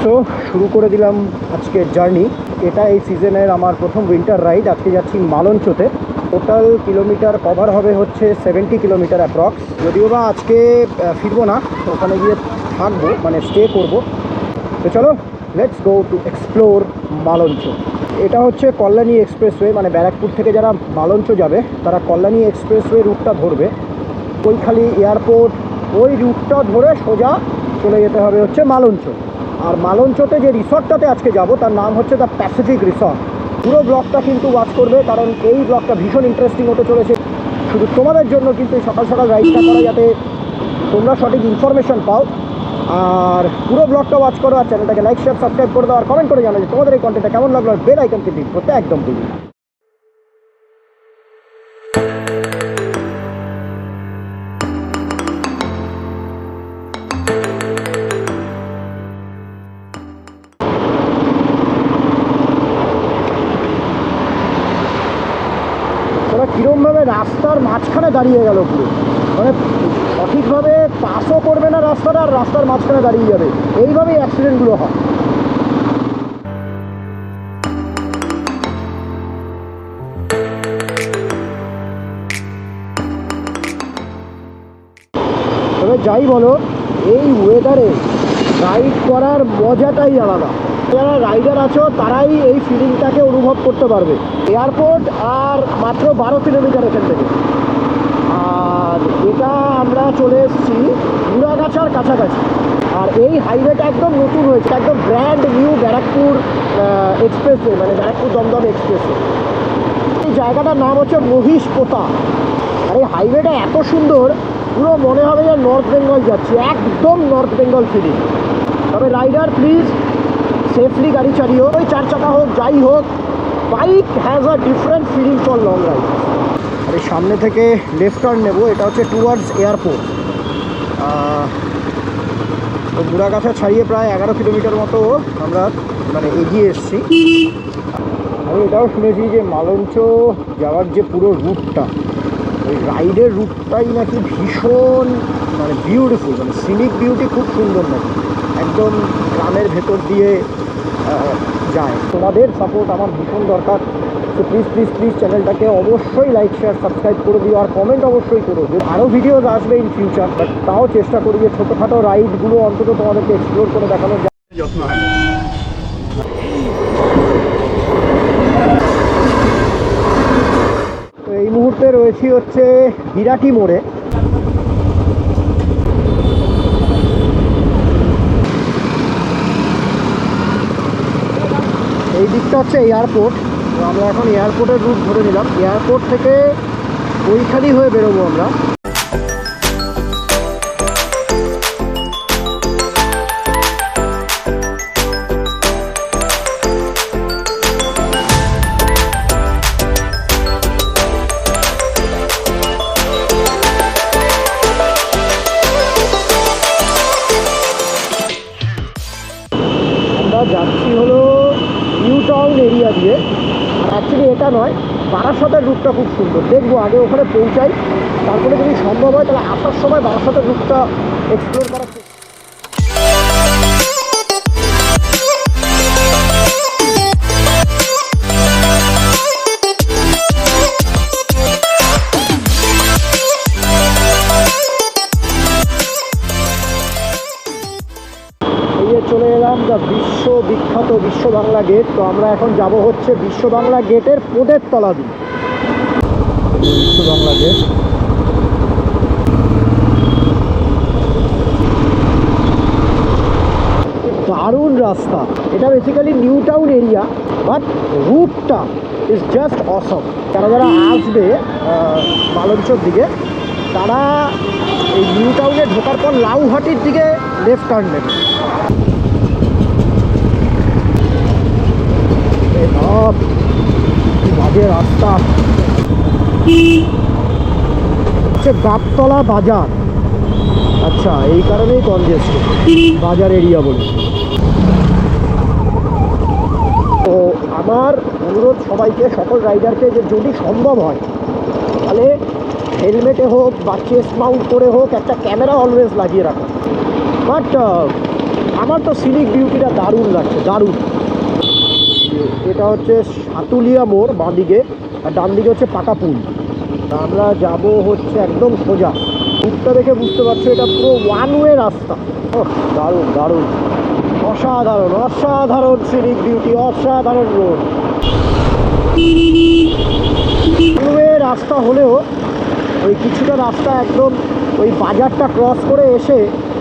So শুরু করে দিলাম আজকের জার্নি। এটা এই সিজনের আমার প্রথম উইন্টার রাইড। আজকে যাচ্ছি মালঞ্চতে। টোটাল কিলোমিটার কভার হবে হচ্ছে 70 কিলোমিটার অ্যাপ্রক্স। যদিও বা আজকে ফিরবো না, ওখানে গিয়ে থাকবো, মানে স্টে করব। তো চলো, লেটস গো টু এক্সপ্লোর মালঞ্চ। এটা হচ্ছে কল্যাণী এক্সপ্রেসওয়ে, মানে ব্যারাকপুর থেকে যারা মালঞ্চ যাবে তারা কল্যাণী এক্সপ্রেসওয়ে রুটটা ধরবে। কৈখালি এয়ারপোর্ট ওই রুটটা ধরে সোজা চলে যেতে হবে হচ্ছে মালঞ্চ। আর মালঞ্চতে যে রিসর্টটাতে আজকে যাব তার নাম হচ্ছে দ্য প্যাসিফিক রিসর্ট। পুরো ব্লগটা কিন্তু ওয়াচ করবে, কারণ এই ব্লগটা ভীষণ ইন্টারেস্টিং হতে চলেছে শুধু তোমাদের জন্য। কিন্তু এই সকাল সকাল রাইডটা করা যাতে তোমরা সঠিক ইনফরমেশন পাও। আর পুরো ব্লগটা ওয়াচ করো, আর চ্যানেলটাকে লাইক শেয়ার সাবস্ক্রাইব করে দাও, আর কমেন্ট করে জানাও যে তোমাদের এই কন্টেন্টটা কেমন লাগলো। আর বেল আইকনকে ক্লিক করতে একদম ভুলবে না। কিরমভাবে রাস্তার মাঝখানে দাঁড়িয়ে গেল পুরো, মানে সঠিকভাবে পাসও করবে না রাস্তাটা, আর রাস্তার মাঝখানে দাঁড়িয়ে যাবে। এইভাবেই অ্যাক্সিডেন্টগুলো হয়। তবে যাই বলো, এই ওয়েদারে রাইড করার মজাটাই আলাদা। যারা রাইডার আছো তারাই এই ফিলিংটাকে অনুভব করতে পারবে। এয়ারপোর্ট আর মাত্র 12 কিলোমিটার এখান থেকে। আর এটা আমরা চলে এসেছি মুড়াগাছার কাছাকাছি। আর এই হাইওয়েটা একদম নতুন হয়েছে, একদম ব্র্যান্ড নিউ ব্যারাকপুর এক্সপ্রেসওয়ে, মানে ব্যারাকপুর দমদম এক্সপ্রেসওয়ে। এই জায়গাটার নাম হচ্ছে মহিষপোতা। আর এই হাইওয়েটা এত সুন্দর, পুরো মনে হবে যে নর্থ বেঙ্গল যাচ্ছি, একদম নর্থ বেঙ্গল ফিলিং। তবে রাইডার প্লিজ সেফলি গাড়ি চালিও, ওই 4 চাকা হোক যাই হোক, bike has a different feeling for long ride. আর এই সামনে থেকে লেফট টার্ন নেব, এটা হচ্ছে টুয়ার্ডস এয়ারপোর্ট। তো মুড়াগাছা ছাড়িয়ে প্রায় 11 কিলোমিটার মতো আমরা মানে এগিয়ে এসেছি। আমি এটাও শুনেছি যে মালঞ্চ যাওয়ার যে পুরো রুটটা, ওই রাইডের রুটটাই নাকি ভীষণ মানে বিউটিফুল, মানে সিনিক বিউটি খুব সুন্দর নাকি, একদম গ্রামের ভেতর দিয়ে যায়। তোমাদের সাপোর্ট আমার ভীষণ দরকার। তো প্লিজ প্লিজ প্লিজ চ্যানেলটাকে অবশ্যই লাইক শেয়ার সাবস্ক্রাইব করে দিও, আর কমেন্ট অবশ্যই করো। আরও ভিডিওস আসবে ইন ফিউচার, বাট তাও চেষ্টা করি যে ছোটোখাটো রাইডগুলো অন্তত তোমাদেরকে এক্সপ্লোর করে দেখানোর যত্ন হয়। তো এই মুহূর্তে রয়েছি হচ্ছে বিরাটি মোড়ে। এই দিকটা হচ্ছে এয়ারপোর্ট। তো আমরা এখন এয়ারপোর্টের রুট ধরে নিলাম। এয়ারপোর্ট থেকে কৈখালি হয়ে বেরোবো আমরা। আমরা যাচ্ছি হলো নিউ টাউন এরিয়া দিয়ে। আর অ্যাকচুয়ালি এটা নয়, বারাসাতের রুটটা খুব সুন্দর। দেখবো আগে ওখানে পৌঁছাই, তারপরে যদি সম্ভব হয় তাহলে আসার সময় বারাসাতের রুটটা এক্সপ্লোর করার চেষ্টা। চলে এলাম দ্য বিশ্ববিখ্যাত বিশ্ব বাংলা গেট। তো আমরা এখন যাব হচ্ছে বিশ্ব বাংলা গেটের পোদের তলা দিয়ে। বিশ্ব বাংলা গেট দারুণ রাস্তা। এটা basically new town area, but রুটটা ইজ জাস্ট অসম। যারা যারা আসবে মালঞ্চর দিকে, তারা এই নিউ টাউনে ঢোকার পর লাউহাটির দিকে লেফট টার্ন নেবে। বাজে রাস্তা হচ্ছে গাবতলা বাজার। আচ্ছা, এই কারণেই কনজেস্টেড বাজার এরিয়া বলে। তো আমার অনুরোধ সবাইকে, সকল রাইডারকে, যে যদি সম্ভব হয় তাহলে হেলমেটে হোক বা চেস্ট মাউন্ট করে হোক একটা ক্যামেরা অলওয়েজ লাগিয়ে রাখো। বাট আমার তো সিনিক বিউটিটা দারুণ লাগছে, দারুণ। এটা হচ্ছে সাতুলিয়া মোড় বাঁদিকে, আর ডান দিকে হচ্ছে পাকা পুল। আমরা যাব হচ্ছে একদম সোজা। রুটটা দেখে বুঝতে পারছো এটা পুরো ওয়ান ওয়ে রাস্তা। ওহ দারুণ দারুণ, অসাধারণ অসাধারণ সিনিক বিউটি, অসাধারণ রোড। ওয়ান ওয়ে রাস্তা হলেও ওই কিছুটা রাস্তা একদম ওই বাজারটা ক্রস করে এসে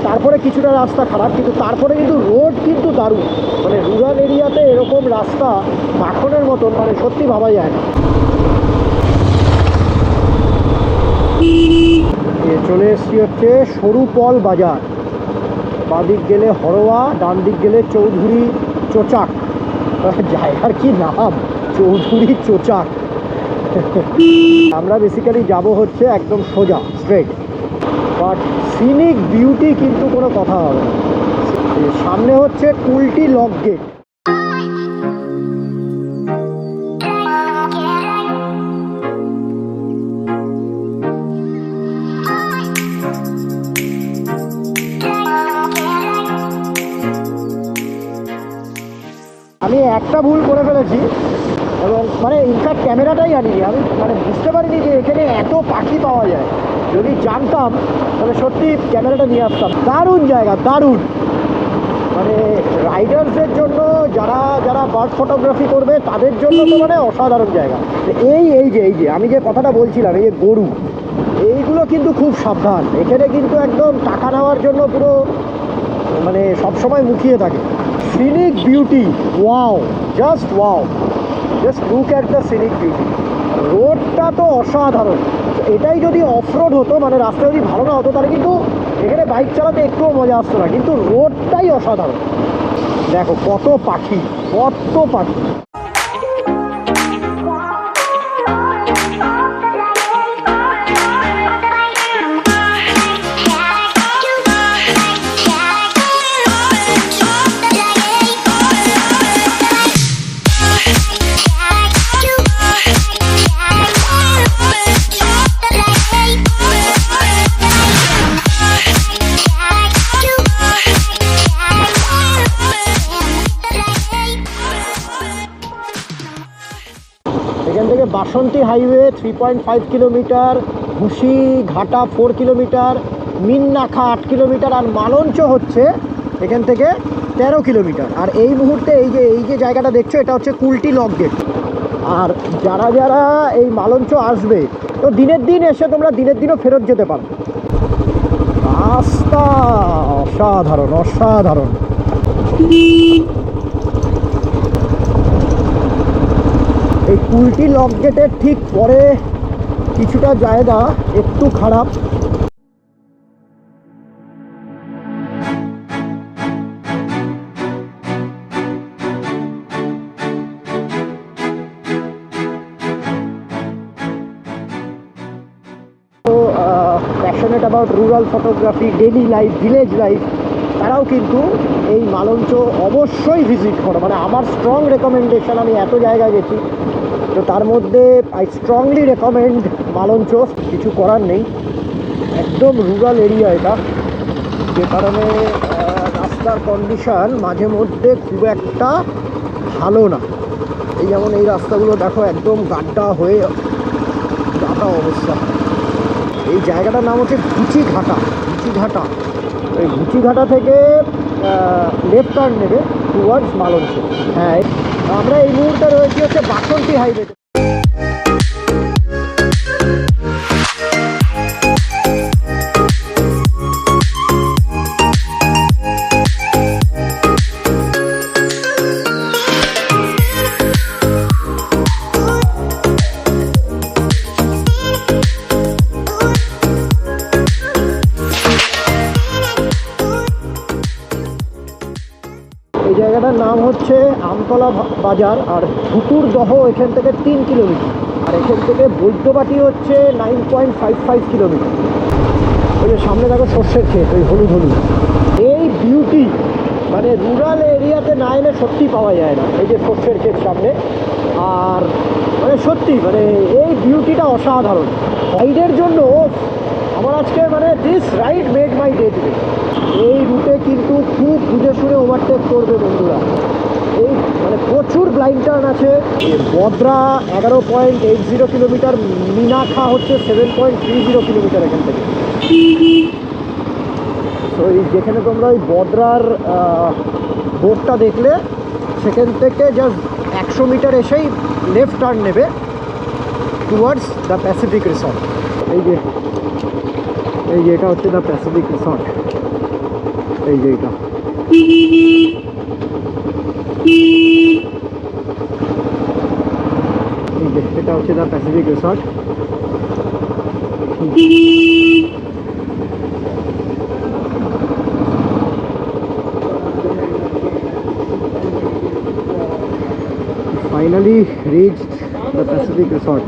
তারপরে কিছুটা রাস্তা খারাপ, কিন্তু তারপরে কিন্তু রোড কিন্তু দারুণ। মানে রুরাল এরিয়াতে এরকম রাস্তা মাখনের মতন, মানে সত্যি ভাবা যায় না। চলে এসছি হচ্ছে সরুপল বাজার। বাঁদিক গেলে হরোয়া, ডান দিক গেলে চৌধুরী চোচাক। জায়গার কি নাম, চৌধুরী চোচাক। আমরা বেসিক্যালি যাব হচ্ছে একদম সোজা স্ট্রেট, বাট সিনিক বিউটি কিন্তু কোনো কথা হবে না। সামনে হচ্ছে কুলটি লক গেট। আমি একটা ভুল করে ফেলেছি, এবং মানে ইনফ্যাক্ট ক্যামেরাটাই আনিনি আমি, মানে বুঝতে পারিনি যে এখানে এত পাখি পাওয়া যায়। যদি জানতাম তাহলে সত্যি ক্যামেরাটা নিয়ে আসতাম। দারুণ জায়গা, দারুণ। মানে রাইডার্সদের জন্য, যারা যারা বার্ড ফটোগ্রাফি করবে তাদের জন্য তো মানে অসাধারণ জায়গা। এই যে আমি যে কথাটা বলছিলাম, এই যে গরু, এইগুলো কিন্তু খুব সাবধান। এখানে কিন্তু একদম টাকা নেওয়ার জন্য পুরো মানে সবসময় মুখিয়ে থাকে। Scenic beauty, wow, just wow, just look at the scenic beauty. রোডটা তো অসাধারণ। এটাই যদি অফরোড হতো, মানে রাস্তা যদি ভালো না হতো, তাহলে কিন্তু এখানে বাইক চালাতে একটুও মজা আসতো না। কিন্তু রোডটাই অসাধারণ। দেখো কত পাখি, কত পাখি। এখান থেকে বাসন্তী হাইওয়ে 3.5 কিলোমিটার, ঘুষি ঘাটা 4 কিলোমিটার, মিন্নাখা 8 কিলোমিটার, আর মালঞ্চ হচ্ছে এখান থেকে 13 কিলোমিটার। আর এই মুহূর্তে এই যে জায়গাটা দেখছো, এটা হচ্ছে কুলটি লক গেট। আর যারা যারা এই মালঞ্চ আসবে, তো দিনের দিন এসে তোমরা দিনের দিনও ফেরত যেতে পারো। রাস্তা অসাধারণ অসাধারণ। এই কুলটি লক গেটের ঠিক পরে কিছুটা জায়গা একটু খারাপ। Passionate about rural photography, daily life, village life, তারাও কিন্তু এই মালঞ্চ অবশ্যই ভিজিট করো। মানে আমার স্ট্রং রেকমেন্ডেশন। আমি এত জায়গায় গেছি, তো তার মধ্যে আই স্ট্রংলি রেকমেন্ড মালঞ্চ। কিছু করার নেই, একদম রুরাল এরিয়া এটা, যে কারণে রাস্তার কন্ডিশন মাঝে মধ্যে খুব একটা ভালো না। এই যেমন এই রাস্তাগুলো দেখো, একদম গাড্ডা হয়ে গাটা অবস্থা। এই জায়গাটার নাম হচ্ছে ঘুচিঘাটা। ঘুচিঘাটা, ওই ঘুচিঘাটা থেকে লেফট টার্ন নেবে টুয়ার্ডস মালঞ্চ। হ্যাঁ, আমরা এই মুহূর্তে রয়েছি হচ্ছে বাসন্তী হাইওয়ে। এই জায়গাটার নাম হচ্ছে আমতলা বাজার, আর ধুতুরদহ এখান থেকে 3 কিলোমিটার, আর এখান থেকে বৈদ্যবাটি হচ্ছে 9.55 কিলোমিটার। ওই যে সামনে দেখো সর্ষের ক্ষেত, ওই হলুদ হলুদ। এই বিউটি মানে রুরাল এরিয়াতে না এলে সত্যি পাওয়া যায় না। এই যে সর্ষের ক্ষেত সামনে, আর মানে সত্যি মানে এই বিউটিটা অসাধারণ। রাইডের জন্য আমার আজকে মানে this ride made my day today. এই রুটে কিন্তু খুব বুঝে শুনে ওভারটেক করবে বন্ধুরা। এই মানে প্রচুর ব্লাইন্ড টার্ন আছে। বদ্রা 11.80 কিলোমিটার, মিনাখা হচ্ছে 7.30 কিলোমিটার এখান থেকে। তো এই যেখানে তোমরা ওই বদ্রার বোর্ডটা দেখলে, সেখান থেকে জাস্ট 100 মিটার এসেই লেফট টার্ন নেবে টুয়ার্ডস দ্য প্যাসিফিক রিসর্ট। এই যে এটা হচ্ছে দ্য প্যাসিফিক রিসর্ট। এই যে এটা এটা হচ্ছে the Pacific resort. Finally reached the Pacific Resort.